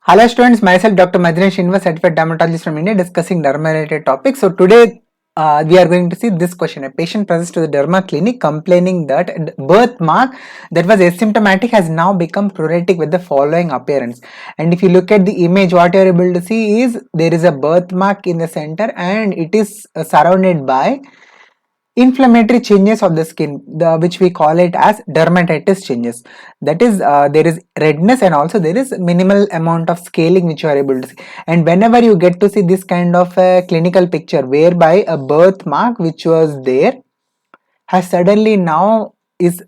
Hello students, myself Dr. Maddineni, Srinivas, certified dermatologist from India, discussing derma related topics. So today we are going to see this question. A patient presents to the derma clinic complaining that birthmark that was asymptomatic has now become pruritic with the following appearance. And if you look at the image, what you are able to see is there is a birthmark in the center and it is surrounded by inflammatory changes of the skin, which we call it as dermatitis changes. That is, there is redness and also there is minimal amount of scaling which you are able to see. And whenever you get to see this kind of a clinical picture whereby a birthmark which was there has suddenly now is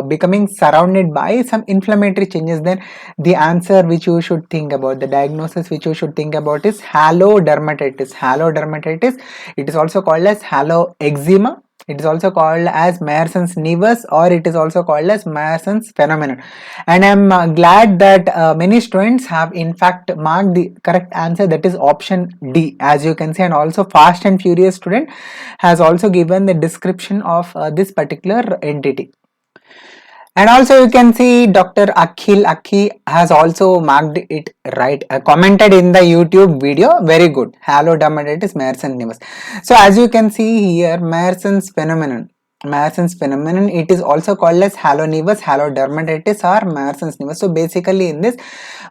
becoming surrounded by some inflammatory changes, then the answer which you should think about, the diagnosis which you should think about is halo dermatitis. Halo dermatitis, it is also called as halo eczema, it is also called as Meyerson's nevus, or it is also called as Meyerson's phenomenon. And I'm glad that many students have in fact marked the correct answer, that is option D, as you can see. And also Fast and Furious student has also given the description of this particular entity. And also you can see Dr. Akhi has also marked it right, commented in the YouTube video. Very good. Halo dermatitis, Meyerson's nevus. So as you can see here, Meyerson's phenomenon, it is also called as halo nevus, halo dermatitis, or Meyerson's nevus. So basically in this,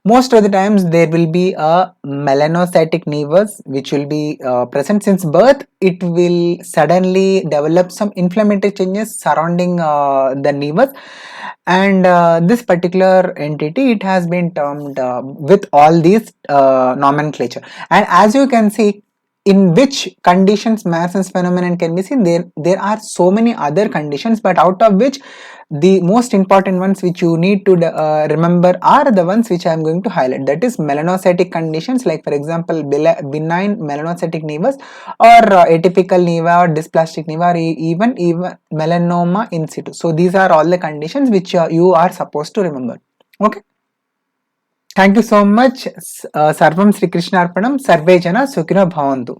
most of the times there will be a melanocytic nevus which will be present. Since birth, it will suddenly develop some inflammatory changes surrounding the nevus, and this particular entity, it has been termed with all these nomenclature. And as you can see, in which conditions Meyerson's phenomenon can be seen, there are so many other conditions, but out of which the most important ones which you need to remember are the ones which I am going to highlight. That is melanocytic conditions, like for example benign melanocytic nevus, or atypical neva, or dysplastic neva, or even melanoma in situ. So these are all the conditions which you are supposed to remember. Okay. Thank you so much. Sarvam Sri Krishna Arpanam. Sarve Jana Sukhino Bhavantu.